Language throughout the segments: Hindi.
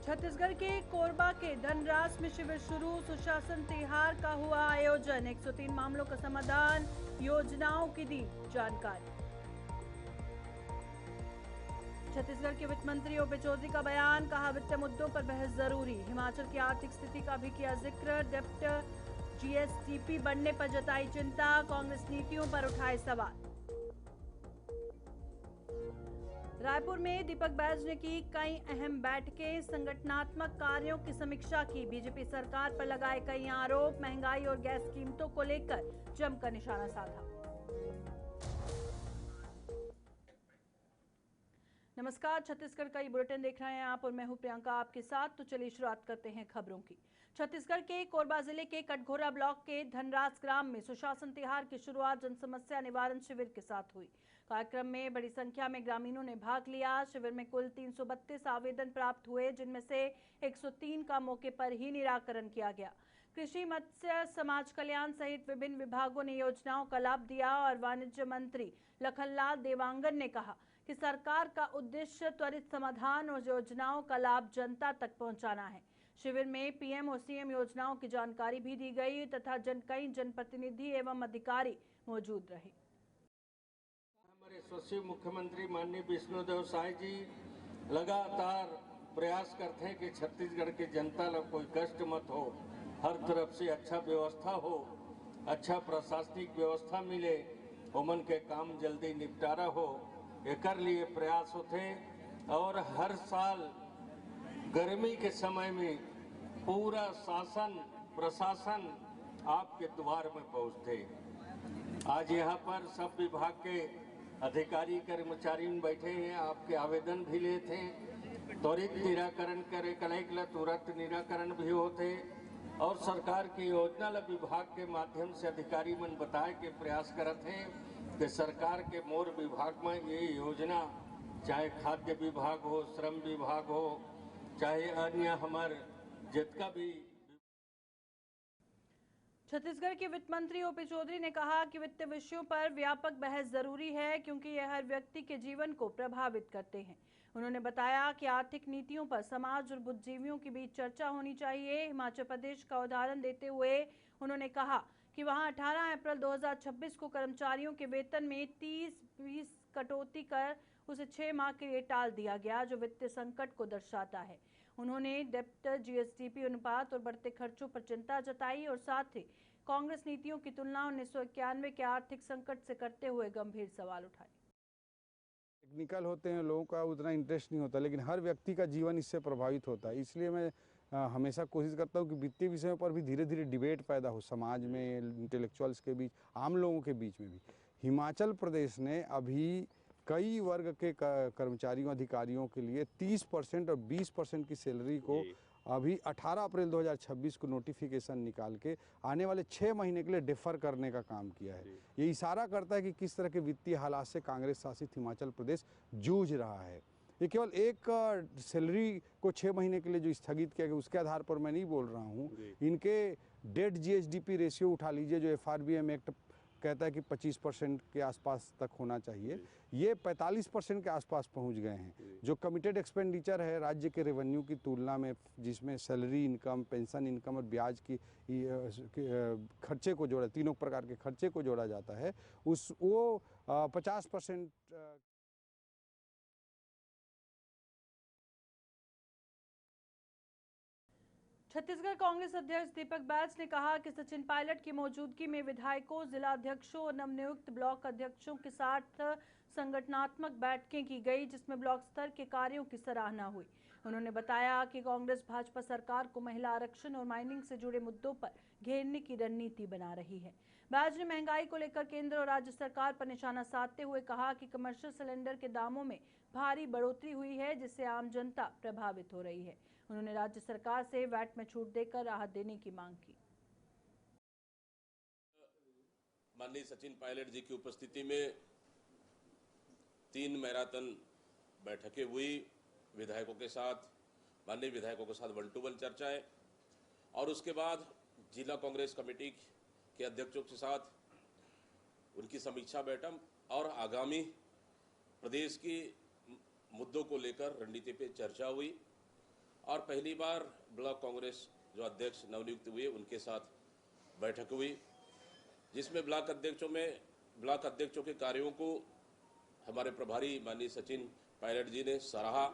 छत्तीसगढ़ के कोरबा के धनरास में शिविर शुरू। सुशासन तिहार का हुआ आयोजन। 103 मामलों का समाधान, योजनाओं की दी जानकारी। छत्तीसगढ़ के वित्त मंत्री ओपी चौधरी का बयान, कहा वित्तीय मुद्दों पर बहस जरूरी। हिमाचल की आर्थिक स्थिति का भी किया जिक्र। डेप्ट जीएसटीपी बढ़ने पर जताई चिंता। कांग्रेस नीतियों पर उठाए सवाल। रायपुर में दीपक बैज ने की कई अहम बैठकें। संगठनात्मक कार्यों की समीक्षा की। बीजेपी सरकार पर लगाए कई आरोप। महंगाई और गैस कीमतों को लेकर जमकर निशाना साधा। नमस्कार, छत्तीसगढ़ का ये बुलेटिन देख रहे हैं आप और मैं हूं प्रियंका आपके साथ। तो चलिए शुरुआत करते हैं खबरों की। छत्तीसगढ़ के कोरबा जिले के कटघोरा ब्लॉक के धनरास ग्राम में सुशासन तिहार की शुरुआत जन समस्या निवारण शिविर के साथ हुई। कार्यक्रम में बड़ी संख्या में ग्रामीणों ने भाग लिया। शिविर में कुल 332 आवेदन प्राप्त हुए, जिनमें से 103 का मौके पर ही निराकरण किया गया। कृषि, मत्स्य, समाज कल्याण सहित विभिन्न विभागों ने योजनाओं का लाभ दिया और वाणिज्य मंत्री लखनलाल देवांगन ने कहा कि सरकार का उद्देश्य त्वरित समाधान और योजनाओं का लाभ जनता तक पहुंचाना है। शिविर में पीएम और सीएम योजनाओं की जानकारी भी दी गई तथा कई जनप्रतिनिधि एवं अधिकारी मौजूद रहे। हमारे यशस्वी मुख्यमंत्री माननीय विष्णुदेव साय जी लगातार प्रयास करते हैं कि छत्तीसगढ़ की जनता लोग कोई कष्ट मत हो, हर तरफ से अच्छा व्यवस्था हो, अच्छा प्रशासनिक व्यवस्था मिले, उमन के काम जल्दी निपटारा हो, एकर लिए प्रयास होते। और हर साल गर्मी के समय में पूरा शासन प्रशासन आपके द्वार में पहुंचते। आज यहाँ पर सब विभाग के अधिकारी कर्मचारी बैठे हैं, आपके आवेदन भी लेते हैं, त्वरित निराकरण करे कलेक्टर तुरंत निराकरण भी होते और सरकार की योजना विभाग के माध्यम से अधिकारी मन बताए के प्रयास करते हैं कि सरकार के मोर विभाग में ये योजना, चाहे खाद्य विभाग हो, श्रम विभाग हो, चाहे अन्य हमारे जितना भी। छत्तीसगढ़ के वित्त मंत्री ओपी चौधरी ने कहा कि वित्तीय विषयों पर व्यापक बहस जरूरी है, क्योंकि यह हर व्यक्ति के जीवन को प्रभावित करते हैं। उन्होंने बताया कि आर्थिक नीतियों पर समाज और बुद्धिजीवियों के बीच चर्चा होनी चाहिए। हिमाचल प्रदेश का उदाहरण देते हुए उन्होंने कहा कि वहां 18 अप्रैल 2026 को कर्मचारियों के वेतन में 30-20 कटौती कर उसे 6 माह के लिए टाल दिया गया, जो वित्तीय संकट को दर्शाता है। उन्होंने डेप्ट जीएसटीपी अनुपात और बढ़ते खर्चों पर चिंता जताई और साथ ही कांग्रेस नीतियों की तुलना 1991 के आर्थिक संकट से करते हुए गंभीर सवाल उठाए। टेक्निकल होते हैं, लोगों का उतना इंटरेस्ट नहीं होता, लेकिन हर व्यक्ति का जीवन इससे प्रभावित होता है। इसलिए मैं हमेशा कोशिश करता हूँ कि वित्तीय विषयों पर भी धीरे धीरे डिबेट पैदा हो, समाज में, इंटेलेक्चुअल्स के बीच, आम लोगों के बीच में भी। हिमाचल प्रदेश ने अभी कई वर्ग के कर्मचारियों अधिकारियों के लिए 30% और 20% की सैलरी को अभी 18 अप्रैल 2026 को नोटिफिकेशन निकाल के आने वाले 6 महीने के लिए डिफर करने का काम किया है। ये इशारा करता है कि किस तरह के वित्तीय हालात से कांग्रेस शासित हिमाचल प्रदेश जूझ रहा है। ये केवल एक सैलरी को 6 महीने के लिए जो स्थगित किया गया उसके आधार पर मैं नहीं बोल रहा हूँ। इनके डेट जीएसडीपी रेशियो उठा लीजिए, जो एफआरबीएम एक्ट कहता है कि 25% के आसपास तक होना चाहिए, ये 45% के आसपास पहुंच गए हैं। जो कमिटेड एक्सपेंडिचर है राज्य के रेवेन्यू की तुलना में, जिसमें सैलरी इनकम, पेंशन इनकम और ब्याज की खर्चे को जोड़ा, तीनों प्रकार के खर्चे को जोड़ा जाता है, वो 50%। छत्तीसगढ़ कांग्रेस अध्यक्ष दीपक बैज ने कहा कि सचिन पायलट की मौजूदगी में विधायकों, जिला अध्यक्षों और नवनियुक्त ब्लॉक अध्यक्षों के साथ संगठनात्मक बैठकें की गई, जिसमें ब्लॉक स्तर के कार्यों की सराहना हुई। उन्होंने बताया कि कांग्रेस भाजपा सरकार को महिला आरक्षण और माइनिंग से जुड़े मुद्दों पर घेरने की रणनीति बना रही है। बैज ने महंगाई को लेकर केंद्र और राज्य सरकार पर निशाना साधते हुए कहा कि कमर्शियल सिलेंडर के दामों में भारी बढ़ोतरी हुई है, जिससे आम जनता प्रभावित हो रही है। उन्होंने राज्य सरकार से वैट में छूट देकर राहत देने की मांग की। माननीय सचिन पायलट जी की उपस्थिति में 3 मैराथन बैठकें हुई विधायकों के साथ, माननीय विधायकों के साथ 1-to-1 चर्चाएं, और उसके बाद जिला कांग्रेस कमेटी के अध्यक्षों के साथ उनकी समीक्षा बैठक और आगामी प्रदेश की मुद्दों को लेकर रणनीति पे चर्चा हुई। और पहली बार ब्लॉक कांग्रेस जो अध्यक्ष नवनियुक्त हुए उनके साथ बैठक हुई, जिसमें ब्लॉक अध्यक्षों के कार्यों को हमारे प्रभारी माननीय सचिन पायलट जी ने सराहा।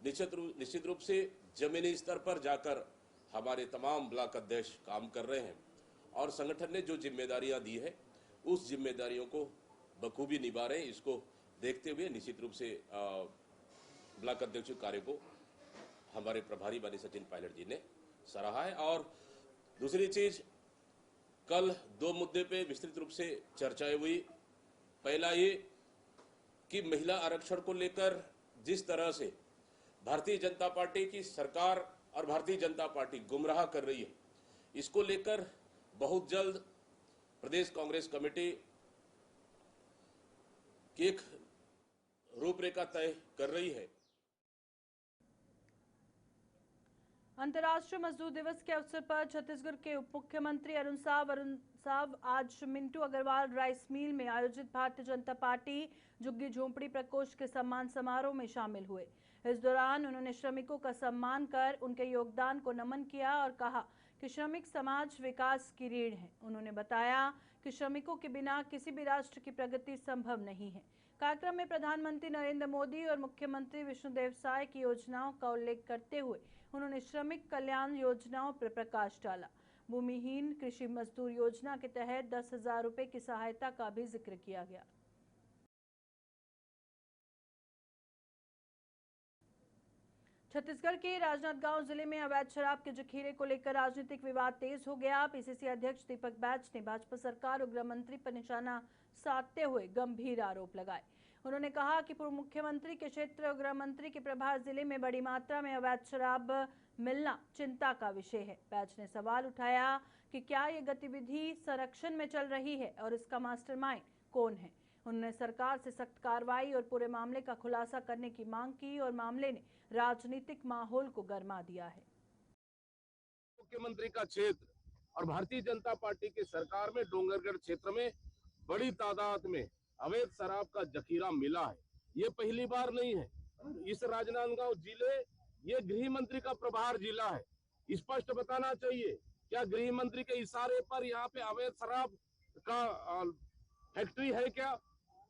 निश्चित रूप से जमीनी स्तर पर जाकर हमारे तमाम ब्लॉक अध्यक्ष काम कर रहे हैं और संगठन ने जो जिम्मेदारियां दी है उस जिम्मेदारियों को बखूबी निभा रहे हैं। इसको देखते हुए निश्चित रूप से ब्लॉक अध्यक्ष कार्य को हमारे प्रभारी माननीय सचिन पायलट जी ने सराहा है। और दूसरी चीज, कल दो मुद्दे पे विस्तृत रूप से चर्चाएं हुई। पहला ये कि महिला आरक्षण को लेकर जिस तरह से भारतीय जनता पार्टी की सरकार और भारतीय जनता पार्टी गुमराह कर रही है, इसको लेकर बहुत जल्द प्रदेश कांग्रेस कमेटी की एक रूपरेखा तय कर रही है। अंतर्राष्ट्रीय मजदूर दिवस के अवसर पर छत्तीसगढ़ के उप मुख्यमंत्री अरुण साव आज मिंटू अग्रवाल राइस मिल में आयोजित भारतीय जनता पार्टी झुग्गी झोंपड़ी प्रकोष्ठ के सम्मान समारोह में शामिल हुए। इस दौरान उन्होंने श्रमिकों का सम्मान कर उनके योगदान को नमन किया और कहा कि श्रमिक समाज विकास की रीढ़ है। उन्होंने बताया कि श्रमिकों के बिना किसी भी राष्ट्र की प्रगति संभव नहीं है। कार्यक्रम में प्रधानमंत्री नरेंद्र मोदी और मुख्यमंत्री विष्णुदेव साय की योजनाओं का उल्लेख करते हुए उन्होंने श्रमिक कल्याण योजनाओं पर प्रकाश डाला। भूमिहीन कृषि मजदूर योजना के तहत 10,000 रुपए की सहायता का भी जिक्र किया गया। छत्तीसगढ़ के राजनांदगांव जिले में अवैध शराब के जखीरे को लेकर राजनीतिक विवाद तेज हो गया। पीसीसी अध्यक्ष दीपक बैज ने भाजपा सरकार और गृह मंत्री पर निशाना साधते हुए गंभीर आरोप लगाए। उन्होंने कहा कि पूर्व मुख्यमंत्री के क्षेत्र और गृह मंत्री के प्रभार जिले में बड़ी मात्रा में अवैध शराब मिलना चिंता का विषय है। बैज ने सवाल उठाया कि क्या ये गतिविधि संरक्षण में चल रही है और इसका मास्टरमाइंड कौन है। उन्होंने सरकार से सख्त कार्रवाई और पूरे मामले का खुलासा करने की मांग की और मामले ने राजनीतिक माहौल को गरमा दिया है। मुख्यमंत्री का क्षेत्र और भारतीय जनता पार्टी की सरकार में डोंगरगढ़ क्षेत्र में बड़ी तादाद में अवैध शराब का जखीरा मिला है। ये पहली बार नहीं है। इस राजनांदगांव जिले ये गृह मंत्री का प्रभार जिला है। स्पष्ट बताना चाहिए, क्या गृह मंत्री के इशारे पर यहाँ पे अवैध शराब का फैक्ट्री है क्या?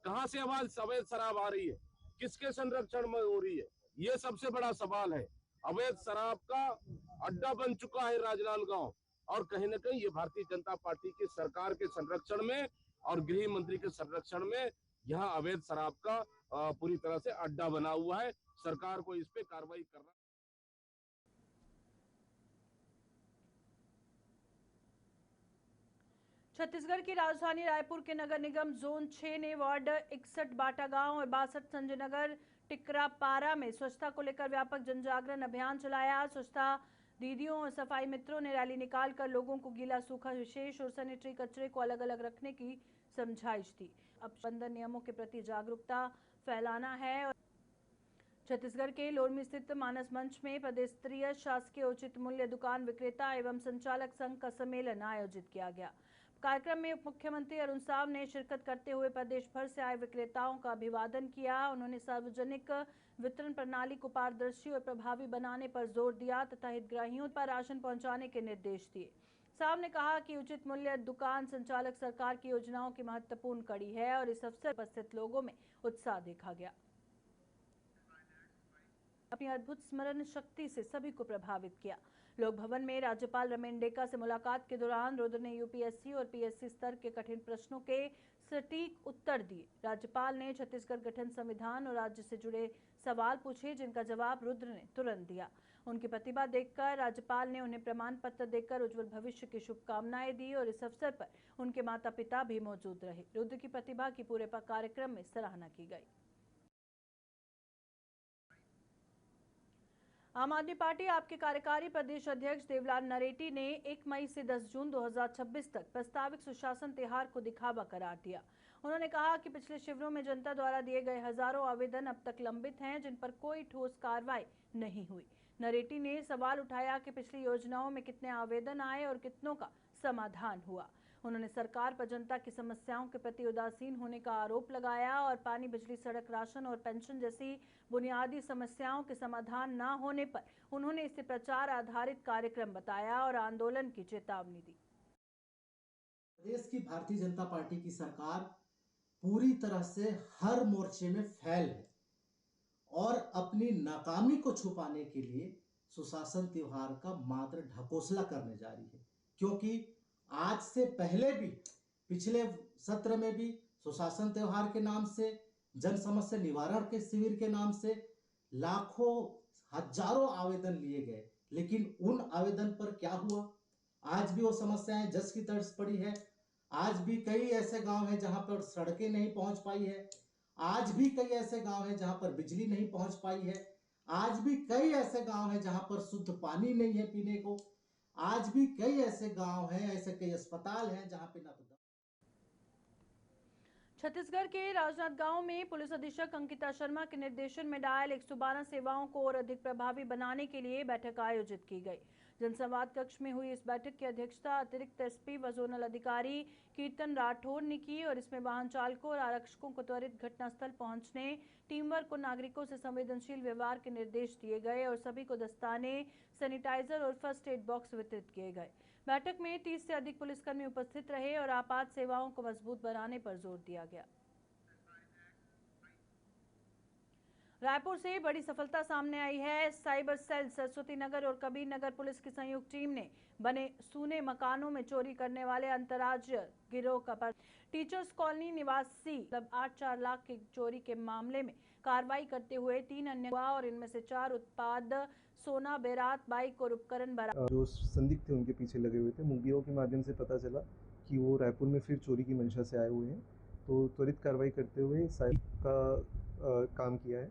कहाँ से अवैध शराब आ रही है? किसके संरक्षण में हो रही है? ये सबसे बड़ा सवाल है। अवैध शराब का अड्डा बन चुका है राजनांदगांव और कहीं न कहीं ये भारतीय जनता पार्टी की सरकार के संरक्षण में और गृह मंत्री के संरक्षण में यहाँ अवैध शराब का पूरी तरह से अड्डा बना हुआ है। सरकार को इस पे कार्रवाई करना। छत्तीसगढ़ की राजधानी रायपुर के नगर निगम जोन 6 ने वार्ड 61 बाटा गांव और 62 संजय नगर टिकरापारा में स्वच्छता को लेकर व्यापक जनजागरण अभियान चलाया। स्वच्छता दीदियों और सफाई मित्रों ने रैली निकालकर लोगों को गीला सूखा विशेष और सैनिटरी कचरे को अलग अलग रखने की समझाइश दी। अब बंधन नियमों के प्रति जागरूकता फैलाना है। छत्तीसगढ़ के लोरमी स्थित मानस मंच में प्रदेश स्तरीय शासकीय उचित मूल्य दुकान विक्रेता एवं संचालक संघ का सम्मेलन आयोजित किया गया। कार्यक्रम में उप मुख्यमंत्री अरुण साव ने शिरकत करते हुए प्रदेश भर से आए विक्रेताओं का अभिवादन किया। उन्होंने सार्वजनिक वितरण प्रणाली को पारदर्शी और प्रभावी बनाने पर जोर दिया तथा हितग्राहियों पर राशन पहुंचाने के निर्देश दिए। साव ने कहा कि उचित मूल्य दुकान संचालक सरकार की योजनाओं की महत्वपूर्ण कड़ी है और इस अवसर पर उपस्थित लोगों में उत्साह देखा गया। अपनी अद्भुत स्मरण शक्ति से सभी को प्रभावित किया। लोक भवन में राज्यपाल रमेन डेका से मुलाकात के दौरान रुद्र ने यूपीएससी और पीएससी स्तर के कठिन प्रश्नों के सटीक उत्तर दिए। राज्यपाल ने छत्तीसगढ़ गठन संविधान और राज्य से जुड़े सवाल पूछे, जिनका जवाब रुद्र ने तुरंत दिया। उनकी प्रतिभा देखकर राज्यपाल ने उन्हें प्रमाण पत्र देकर उज्जवल भविष्य की शुभकामनाएं दी और इस अवसर पर उनके माता पिता भी मौजूद रहे। रुद्र की प्रतिभा की पूरे कार्यक्रम में सराहना की गई। आम आदमी पार्टी आपके कार्यकारी प्रदेश अध्यक्ष देवलाल नरेटी ने 1 मई से 10 जून 2026 तक प्रस्तावित सुशासन त्योहार को दिखावा करार दिया। उन्होंने कहा कि पिछले शिविरों में जनता द्वारा दिए गए हजारों आवेदन अब तक लंबित हैं, जिन पर कोई ठोस कार्रवाई नहीं हुई। नरेटी ने सवाल उठाया कि पिछली योजनाओं में कितने आवेदन आए और कितनों का समाधान हुआ। उन्होंने सरकार पर जनता की समस्याओं के प्रति उदासीन होने का आरोप लगाया और पानी, बिजली, सड़क, राशन और पेंशन जैसी बुनियादी समस्याओं के समाधान न होने पर उन्होंने इसे प्रचार आधारित कार्यक्रम बताया और आंदोलन की चेतावनी दी। प्रदेश की भारतीय जनता पार्टी की सरकार पूरी तरह से हर मोर्चे में फेल है और अपनी नाकामी को छुपाने के लिए सुशासन त्योहार का मात्र ढकोसला करने जा रही है, क्योंकि आज से पहले भी पिछले सत्र में भी सुशासन त्योहार के नाम से, जन समस्या निवारण के शिविर के नाम से लाखों हजारों आवेदन लिए गए, लेकिन उन आवेदन पर क्या हुआ? आज भी वो समस्याएं जस की तर्ज पड़ी है। आज भी कई ऐसे गांव हैं जहां पर सड़कें नहीं पहुंच पाई है। आज भी कई ऐसे गांव हैं जहां पर बिजली नहीं पहुंच पाई है। आज भी कई ऐसे गांव हैं जहां पर शुद्ध पानी नहीं है पीने को। आज भी कई ऐसे गांव हैं, ऐसे कई अस्पताल हैं जहां पे ना तो। छत्तीसगढ़ के राजनांदगांव में पुलिस अधीक्षक अंकिता शर्मा के निर्देशन में डायल 112 सेवाओं को और अधिक प्रभावी बनाने के लिए बैठक आयोजित की गई। जनसंवाद कक्ष में हुई इस बैठक की अध्यक्षता अतिरिक्त एसपी व जोनल अधिकारी कीर्तन राठौर ने की और इसमें वाहन चालकों और आरक्षकों को त्वरित घटनास्थल पहुंचने, टीम वर्क और नागरिकों से संवेदनशील व्यवहार के निर्देश दिए गए और सभी को दस्ताने, सैनिटाइजर और फर्स्ट एड बॉक्स वितरित किए गए। बैठक में 30 से अधिक पुलिसकर्मी उपस्थित रहे और आपात सेवाओं को मजबूत बनाने पर जोर दिया गया। रायपुर से बड़ी सफलता सामने आई है। साइबर सेल सरस्वती नगर और कबीर नगर पुलिस की संयुक्त टीम ने बने सूने मकानों में चोरी करने वाले अंतर्राज्यीय गिरोह का टीचर्स कॉलोनी निवासी 8.4 लाख की चोरी के मामले में कार्रवाई करते हुए 3 अन्य और इनमें से 4 उत्पाद सोना, बेरात, बाइक और उपकरण बरामद। जो संदिग्ध थे उनके पीछे लगे हुए थे। मुखबिरों के माध्यम से पता चला कि वो रायपुर में फिर चोरी की मंशा से आए हुए हैं, तो त्वरित कार्रवाई करते हुए साइबर का काम किया है।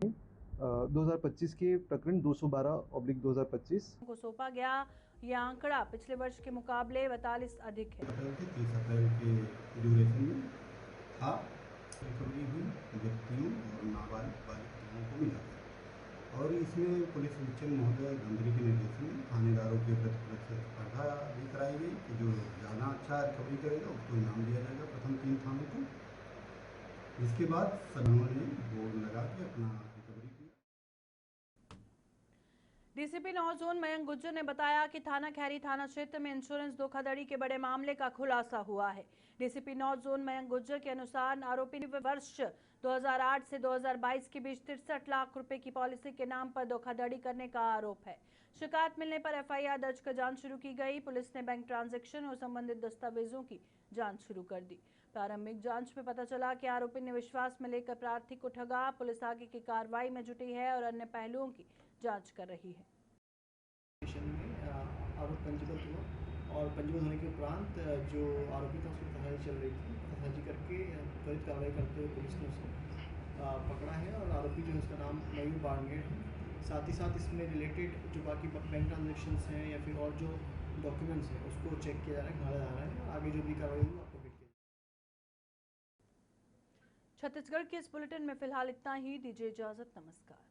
2025 के प्रकरण 212/2025 को सौंपा गया। यह आंकड़ा पिछले वर्ष के मुकाबले 42 अधिक है। 30 अप्रैल के ड्यूरेशन में था। रिकवरी हुई व्यक्तियों और नाबालिग लोगों को मिला और इसमें पुलिस अधीक्षक महोदय गंभीर के निर्देशन में थानेदारों के प्रति स्पर्धा भी कराई गई कि जो ज़्यादा अच्छा रिकवरी करेगा उसको इनाम दिया जाएगा प्रथम 3 थानों को। इसके बाद सभी ने बोर्ड लगा के अपना रिकवरी की। DCP north zone Mayank Gujjar ने बताया कि थाना खैरी थाना क्षेत्र में इंश्योरेंस धोखाधड़ी के बड़े मामले का खुलासा हुआ है। DCP north zone Mayank Gujjar के अनुसार आरोपी ने वर्ष 2008 से 2022 के बीच 63 लाख रुपए की पॉलिसी के नाम पर धोखाधड़ी करने का आरोप है। शिकायत मिलने पर एफआईआर दर्ज कर जांच शुरू की गई। पुलिस ने बैंक ट्रांजैक्शन और संबंधित दस्तावेजों की जांच शुरू कर दी। प्रारंभिक जांच में पता चला कि आरोपी ने विश्वास में लेकर प्रार्थी को ठगा। पुलिस आगे की कार्रवाई में जुटी है और अन्य पहलुओं की जांच कर रही है। आरोप पंजीबद्ध हुआ और पंजीबद्ध होने के उपरांत जो आरोपी था उसकी तलाशी चल रही थी। तलाशी करके त्वरित कार्रवाई करते हुए पुलिस ने उसे पकड़ा है और आरोपी जो है उसका नाम मयूर बाड़मेर है। साथ ही साथ इसमें रिलेटेड जो बाकी बैंक ट्रांजेक्शन्स हैं या फिर और जो डॉक्यूमेंट्स हैं उसको चेक किया जा रहा है, ढाला जा रहा है। आगे जो भी कार्रवाई होगी आपको अपडेट किया जाएगा। छत्तीसगढ़ के इस बुलेटिन में फिलहाल इतना ही। दीजिए इजाजत। नमस्कार।